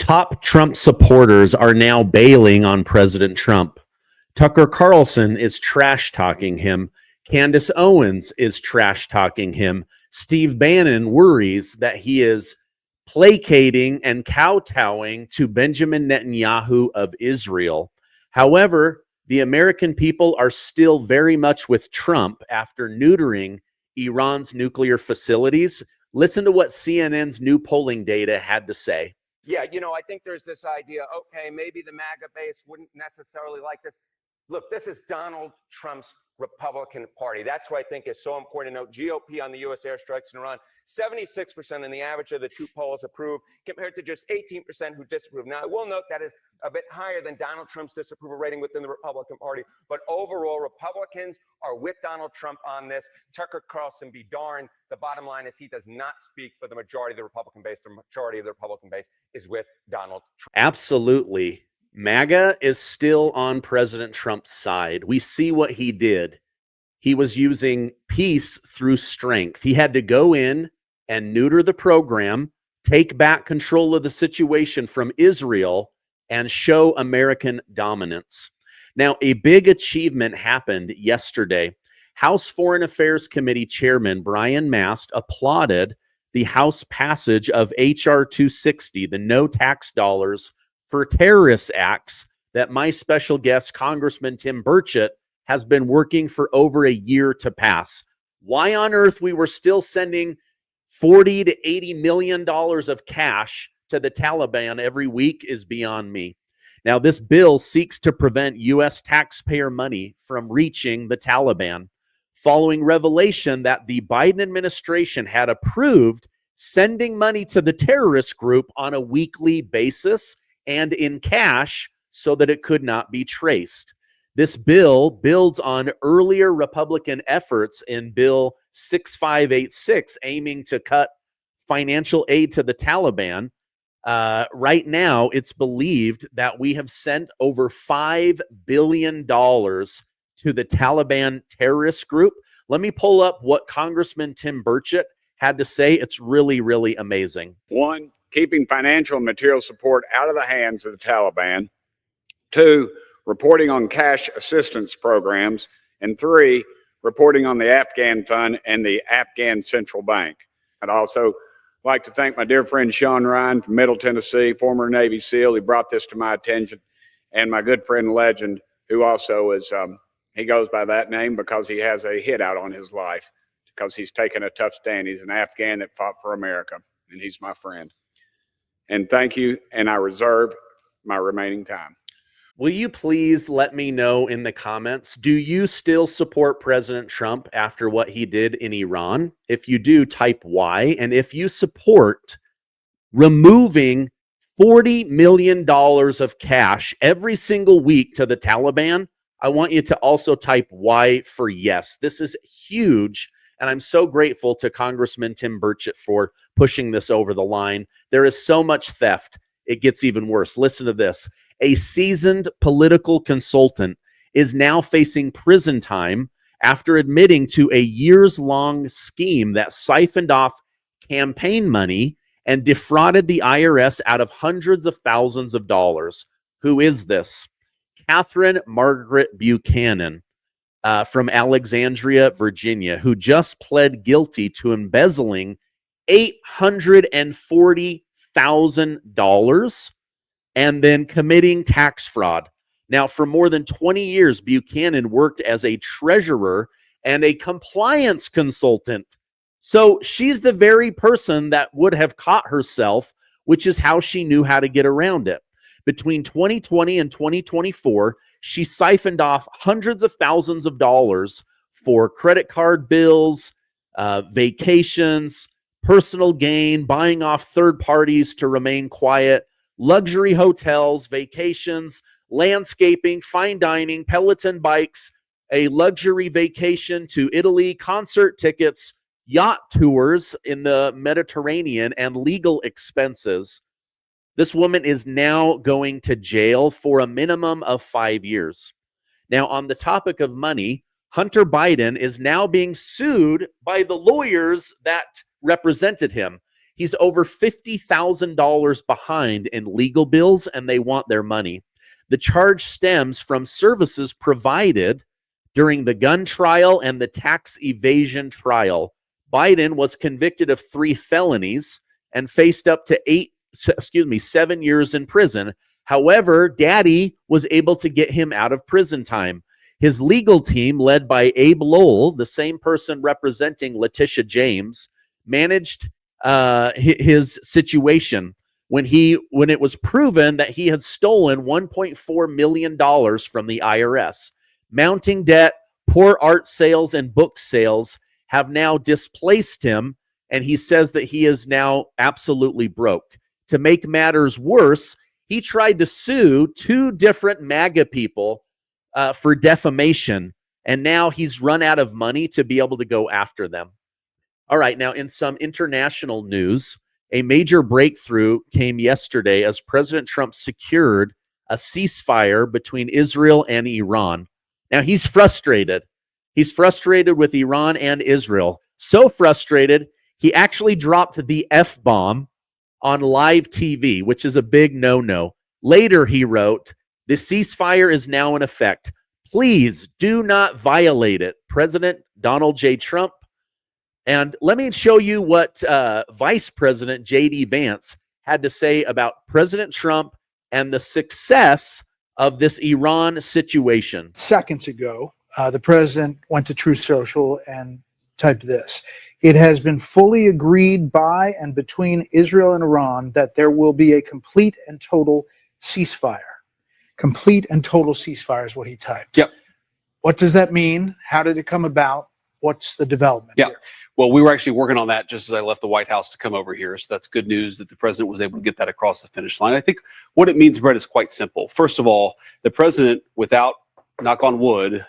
Top Trump supporters are now bailing on President Trump. Tucker Carlson is trash talking him. Candace Owens is trash talking him. Steve Bannon worries that he is placating and kowtowing to Benjamin Netanyahu of Israel. However, the American people are still very much with Trump after neutering Iran's nuclear facilities. Listen to what CNN's new polling data had to say. Yeah, I think there's this idea, okay, maybe the MAGA base wouldn't necessarily like this. Look, this is Donald Trump's Republican Party. That's what I think is so important to note. GOP on the U.S. airstrikes in Iran, 76% in the average of the two polls approve, compared to just 18% who disapprove. Now, I will note that is a bit higher than Donald Trump's disapproval rating within the Republican Party. But overall, Republicans are with Donald Trump on this. Tucker Carlson be darned. The bottom line is he does not speak for the majority of the Republican base. The majority of the Republican base is with Donald Trump. Absolutely. MAGA is still on President Trump's side. We see what he did. He was using peace through strength. He had to go in and neuter the program, take back control of the situation from Israel, and show American dominance. Now, a big achievement happened yesterday. House Foreign Affairs Committee Chairman Brian Mast applauded the House passage of H.R. 260, the No Tax Dollars for Terrorist Acts, that my special guest, Congressman Tim Burchett, has been working for over a year to pass. Why on earth we were still sending $40 to $80 million of cash to the Taliban every week is beyond me. Now, this bill seeks to prevent U.S. taxpayer money from reaching the Taliban, following revelation that the Biden administration had approved sending money to the terrorist group on a weekly basis and in cash so that it could not be traced. This bill builds on earlier Republican efforts in Bill 6586, aiming to cut financial aid to the Taliban. Right now, it's believed that we have sent over $5 billion to the Taliban terrorist group. Let me pull up what Congressman Tim Burchett had to say. It's really, really amazing. 1, keeping financial and material support out of the hands of the Taliban. 2, reporting on cash assistance programs. And 3, reporting on the Afghan Fund and the Afghan Central Bank. I'd also like to thank my dear friend Sean Ryan from Middle Tennessee, former Navy SEAL, who brought this to my attention, and my good friend Legend, who also is, he goes by that name because he has a hit out on his life, because he's taken a tough stand. He's an Afghan that fought for America, and he's my friend. And thank you, and I reserve my remaining time. Will you please let me know in the comments, do you still support President Trump after what he did in Iran? If you do, type Y. And if you support removing $40 million of cash every single week to the Taliban, I want you to also type Y for yes. This is huge, and I'm so grateful to Congressman Tim Burchett for pushing this over the line. There is so much theft, it gets even worse. Listen to this. A seasoned political consultant is now facing prison time after admitting to a years-long scheme that siphoned off campaign money and defrauded the IRS out of hundreds of thousands of dollars. Who is this? Catherine Margaret Buchanan from Alexandria, Virginia, who just pled guilty to embezzling $840,000 and then committing tax fraud. Now, for more than 20 years, Buchanan worked as a treasurer and a compliance consultant. So she's the very person that would have caught herself, which is how she knew how to get around it. Between 2020 and 2024, she siphoned off hundreds of thousands of dollars for credit card bills, vacations, personal gain, buying off third parties to remain quiet, luxury hotels, vacations, landscaping, fine dining, Peloton bikes, a luxury vacation to Italy, concert tickets, yacht tours in the Mediterranean, and legal expenses. This woman is now going to jail for a minimum of 5 years. Now, on the topic of money, Hunter Biden is now being sued by the lawyers that represented him. He's over $50,000 behind in legal bills, and they want their money. The charge stems from services provided during the gun trial and the tax evasion trial. Biden was convicted of 3 felonies and faced up to 7 years in prison. However, Daddy was able to get him out of prison time. His legal team, led by Abe Lowell, the same person representing Letitia James, managed his situation when it was proven that he had stolen $1.4 million from the IRS. Mounting debt, poor art sales, and book sales have now displaced him, and he says that he is now absolutely broke. To make matters worse, he tried to sue 2 different MAGA people for defamation, and now he's run out of money to be able to go after them. All right, now in some international news, a major breakthrough came yesterday as President Trump secured a ceasefire between Israel and Iran. Now he's frustrated. He's frustrated with Iran and Israel. So frustrated, he actually dropped the F-bomb on live TV, which is a big no-no. Later, he wrote, "The ceasefire is now in effect. Please do not violate it." President Donald J. Trump. And let me show you what Vice President J.D. Vance had to say about President Trump and the success of this Iran situation. Seconds ago, the president went to Truth Social and typed this: "It has been fully agreed by and between Israel and Iran that there will be a complete and total ceasefire." Complete and total ceasefire is what he typed. Yep. What does that mean? How did it come about? What's the development here? Well, we were actually working on that just as I left the White House to come over here. So that's good news that the president was able to get that across the finish line. I think what it means, Brett, is quite simple. First of all, the president, without, knock on wood,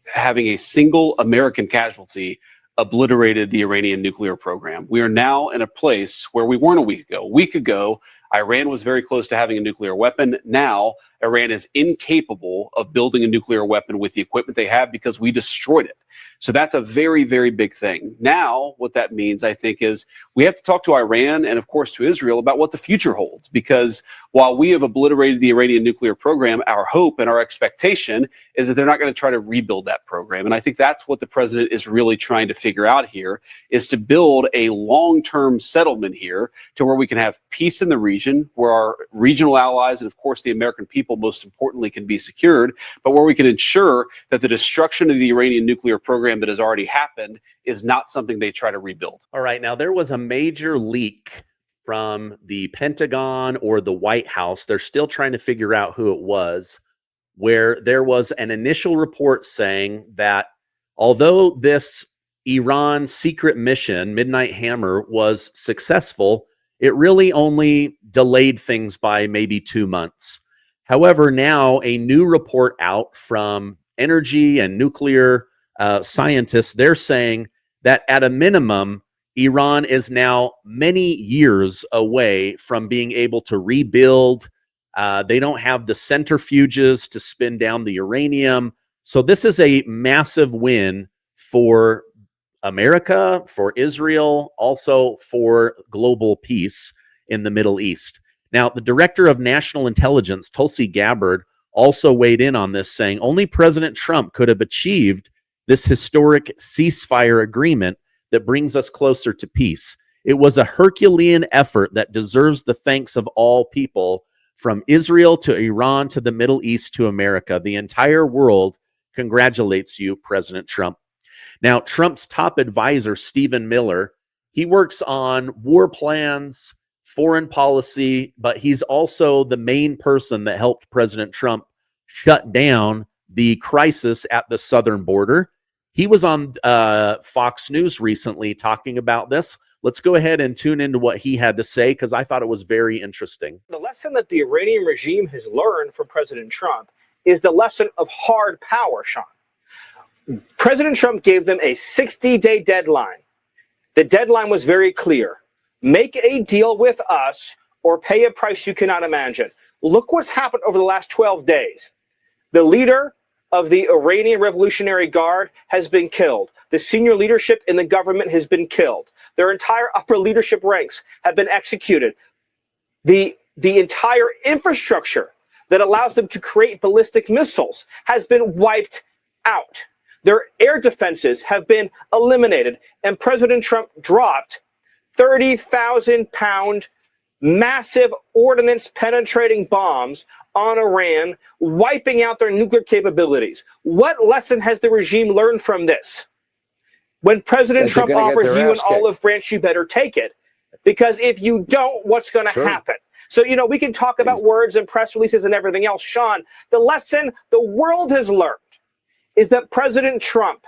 having a single American casualty, obliterated the Iranian nuclear program. We are now in a place where we weren't a week ago. A week ago, Iran was very close to having a nuclear weapon. Now, Iran is incapable of building a nuclear weapon with the equipment they have because we destroyed it. So that's a very, very big thing. Now, what that means, I think, is we have to talk to Iran and, of course, to Israel about what the future holds. Because while we have obliterated the Iranian nuclear program, our hope and our expectation is that they're not going to try to rebuild that program. And I think that's what the president is really trying to figure out here, is to build a long-term settlement here to where we can have peace in the region, where our regional allies and, of course, the American people, most importantly, can be secured, but where we can ensure that the destruction of the Iranian nuclear program that has already happened is not something they try to rebuild. All right, now there was a major leak from the Pentagon or the White House. They're still trying to figure out who it was, where there was an initial report saying that although this Iran secret mission, Midnight Hammer, was successful, it really only delayed things by maybe 2 months. However, now a new report out from energy and nuclear scientists, they're saying that at a minimum, Iran is now many years away from being able to rebuild. They don't have the centrifuges to spin down the uranium. So this is a massive win for America, for Israel, also for global peace in the Middle East. Now, the director of national intelligence, Tulsi Gabbard, also weighed in on this, saying only President Trump could have achieved this historic ceasefire agreement that brings us closer to peace. It was a Herculean effort that deserves the thanks of all people, from Israel to Iran to the Middle East to America. The entire world congratulates you, President Trump. Now, Trump's top advisor, Stephen Miller, he works on war plans, foreign policy, but he's also the main person that helped President Trump shut down the crisis at the southern border. He was on Fox News recently talking about this. Let's go ahead and tune into what he had to say, because I thought it was very interesting. The lesson that the Iranian regime has learned from President Trump is the lesson of hard power, Sean. President Trump gave them a 60-day deadline. The deadline was very clear. Make a deal with us or pay a price you cannot imagine. Look what's happened over the last 12 days. The leader of the Iranian Revolutionary Guard has been killed. The senior leadership in the government has been killed. Their entire upper leadership ranks have been executed. The entire infrastructure that allows them to create ballistic missiles has been wiped out. Their air defenses have been eliminated, and President Trump dropped 30,000-pound massive ordnance penetrating bombs on Iran, wiping out their nuclear capabilities. What lesson has the regime learned from this? When President Trump offers you an olive branch, you better take it. Because if you don't, what's going to happen? So, you know, we can talk about words and press releases and everything else. Sean, the lesson the world has learned is that President Trump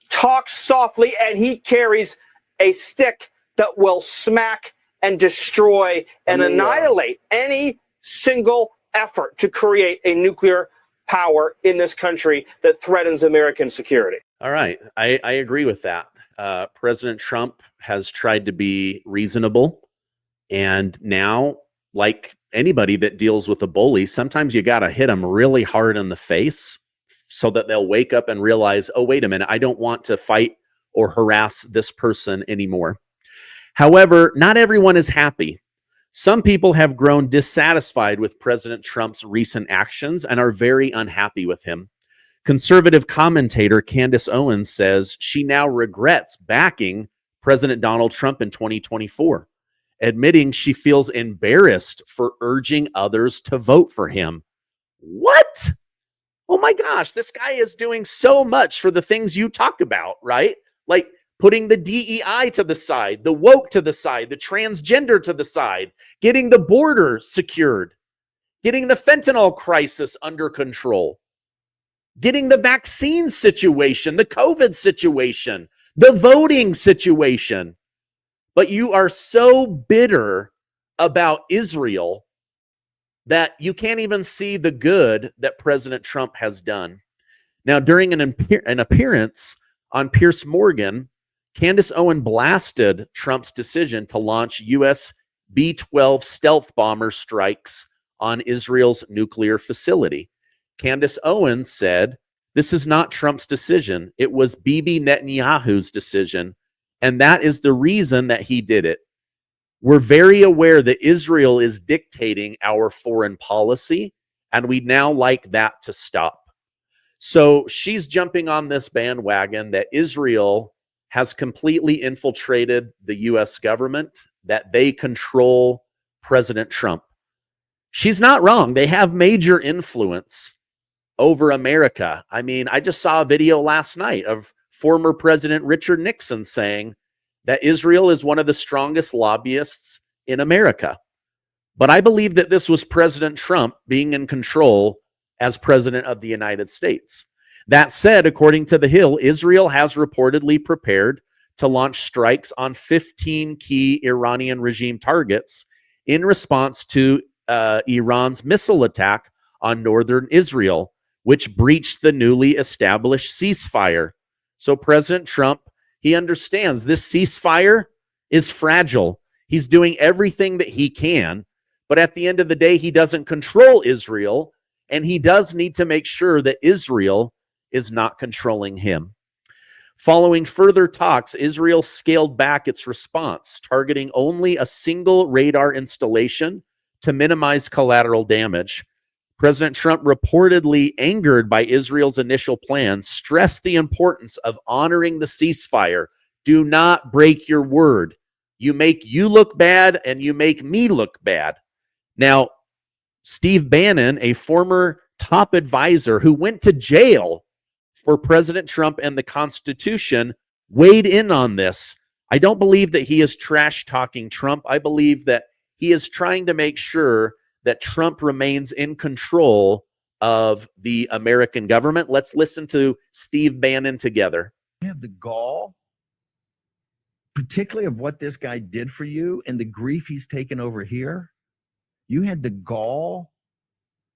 talks softly and he carries a stick that will smack and destroy and annihilate any single effort to create a nuclear power in this country that threatens American security. All right. I agree with that. President Trump has tried to be reasonable. And now, like anybody that deals with a bully, sometimes you got to hit them really hard in the face so that they'll wake up and realize, oh, wait a minute, I don't want to fight or harass this person anymore. However, not everyone is happy. Some people have grown dissatisfied with President Trump's recent actions and are very unhappy with him. Conservative commentator Candace Owens says she now regrets backing President Donald Trump in 2024, admitting she feels embarrassed for urging others to vote for him. What? Oh my gosh, this guy is doing so much for the things you talk about, right? Like putting the DEI to the side, the woke to the side, the transgender to the side, getting the border secured, getting the fentanyl crisis under control, getting the vaccine situation, the COVID situation, the voting situation. But you are so bitter about Israel that you can't even see the good that President Trump has done. Now, during an appearance on Piers Morgan, Candace Owens blasted Trump's decision to launch U.S. B-12 stealth bomber strikes on Israel's nuclear facility. Candace Owens said, "This is not Trump's decision. It was Bibi Netanyahu's decision, and that is the reason that he did it. We're very aware that Israel is dictating our foreign policy, and we'd now like that to stop." So she's jumping on this bandwagon that Israel has completely infiltrated the U.S. government, that they control President Trump. She's not wrong. They have major influence over America. I mean, I just saw a video last night of former President Richard Nixon saying that Israel is one of the strongest lobbyists in America. But I believe that this was President Trump being in control as president of the United States. That said, according to The Hill, Israel has reportedly prepared to launch strikes on 15 key Iranian regime targets in response to Iran's missile attack on northern Israel, which breached the newly established ceasefire. So President Trump, he understands this ceasefire is fragile. He's doing everything that he can, but at the end of the day, he doesn't control Israel, and he does need to make sure that Israel is not controlling him. Following further talks, Israel scaled back its response, targeting only a single radar installation to minimize collateral damage. President Trump, reportedly angered by Israel's initial plans, stressed the importance of honoring the ceasefire. Do not break your word. You make you look bad and you make me look bad. Now, Steve Bannon, a former top advisor who went to jail for President Trump and the Constitution, weighed in on this. I don't believe that he is trash talking Trump. I believe that he is trying to make sure that Trump remains in control of the American government. Let's listen to Steve Bannon together. You have the gall, particularly of what this guy did for you and the grief he's taken over here. You had the gall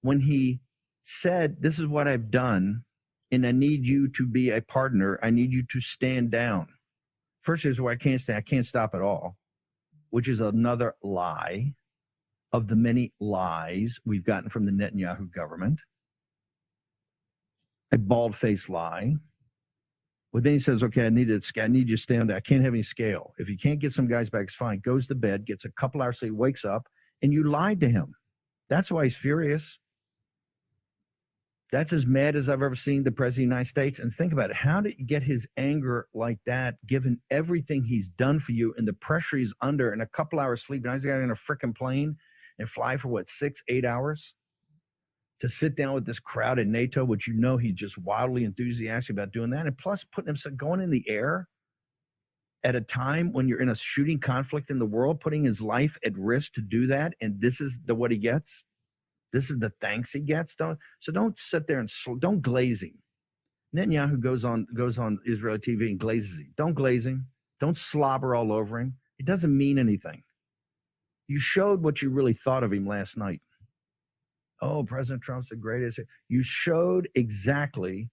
when he said, "This is what I've done, and I need you to be a partner. I need you to stand down." First is where I can't stand. I can't stop at all, which is another lie of the many lies we've gotten from the Netanyahu government. a bald-faced lie. But then he says, okay, I need you to stand there. I can't have any scale. If you can't get some guys back, it's fine. Goes to bed, gets a couple hours sleep, wakes up, and you lied to him. That's why he's furious. That's as mad as I've ever seen the President of the United States. And think about it. How did you get his anger like that, given everything he's done for you and the pressure he's under and a couple hours sleep? Now he's got in a freaking plane and fly for what, 6-8 hours? To sit down with this crowd at NATO, which he's just wildly enthusiastic about doing that. And plus putting himself going in the air at a time when you're in a shooting conflict in the world, putting his life at risk to do that. And this is what he gets. This is the thanks he gets. Don't sit there and don't glaze him. Netanyahu goes on Israel TV and glazes him. Don't glaze him. Don't slobber all over him. It doesn't mean anything. You showed what you really thought of him last night. Oh, President Trump's the greatest. You showed exactly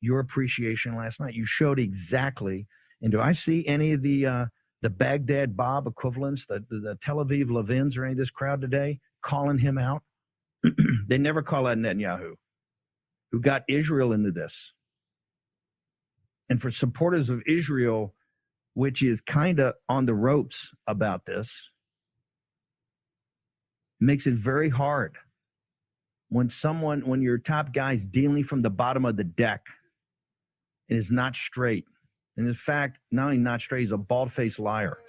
your appreciation last night. You showed exactly. And do I see any of the Baghdad Bob equivalents, the Tel Aviv Levins or any of this crowd today calling him out? They never call out Netanyahu, who got Israel into this. And for supporters of Israel, which is kind of on the ropes about this, makes it very hard when your top guy's dealing from the bottom of the deck and is not straight. And in fact, not only not straight, he's a bald-faced liar.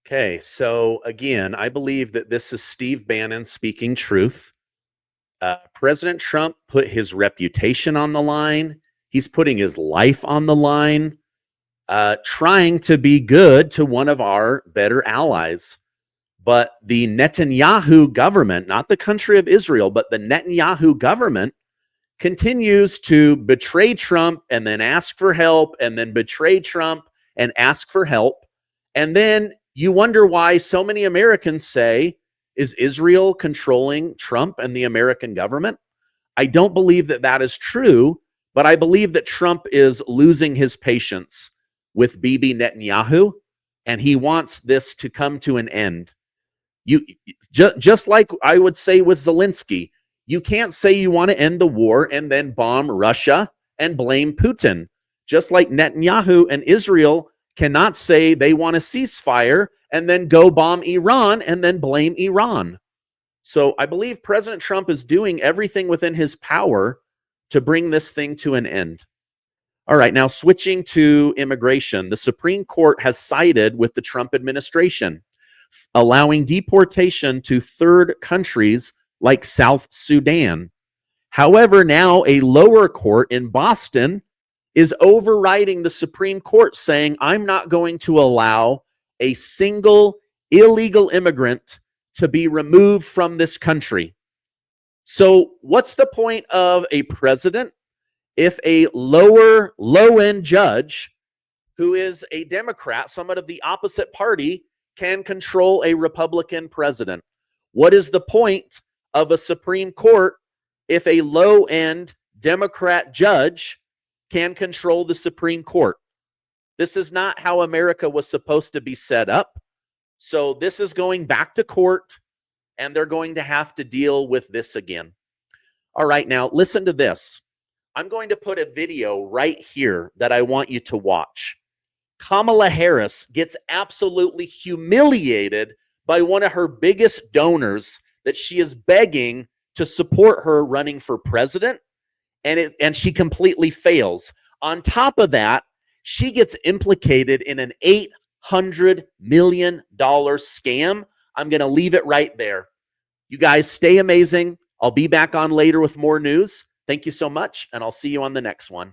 Okay, so again, I believe that this is Steve Bannon speaking truth. President Trump put his reputation on the line. He's putting his life on the line, trying to be good to one of our better allies. But the Netanyahu government, not the country of Israel, but the Netanyahu government continues to betray Trump and then ask for help and then betray Trump and ask for help. And then you wonder why so many Americans say, is Israel controlling Trump and the American government? I don't believe that that is true, but I believe that Trump is losing his patience with Bibi Netanyahu, and he wants this to come to an end. Just like I would say with Zelensky, you can't say you want to end the war and then bomb Russia and blame Putin. Just like Netanyahu and Israel cannot say they want a ceasefire and then go bomb Iran and then blame Iran. So I believe President Trump is doing everything within his power to bring this thing to an end. All right, now switching to immigration, the Supreme Court has sided with the Trump administration, allowing deportation to third countries like South Sudan. However, now a lower court in Boston is overriding the Supreme Court, saying, I'm not going to allow a single illegal immigrant to be removed from this country. So what's the point of a president if a low-end judge who is a Democrat, someone of the opposite party, can control a Republican president? What is the point of a Supreme Court if a low-end Democrat judge can control the Supreme Court? This is not how America was supposed to be set up. So this is going back to court, and they're going to have to deal with this again. All right, now listen to this. I'm going to put a video right here that I want you to watch. Kamala Harris gets absolutely humiliated by one of her biggest donors that she is begging to support her running for president, and she completely fails. On top of that, she gets implicated in an $800 million scam. I'm going to leave it right there. You guys stay amazing. I'll be back on later with more news. Thank you so much, and I'll see you on the next one.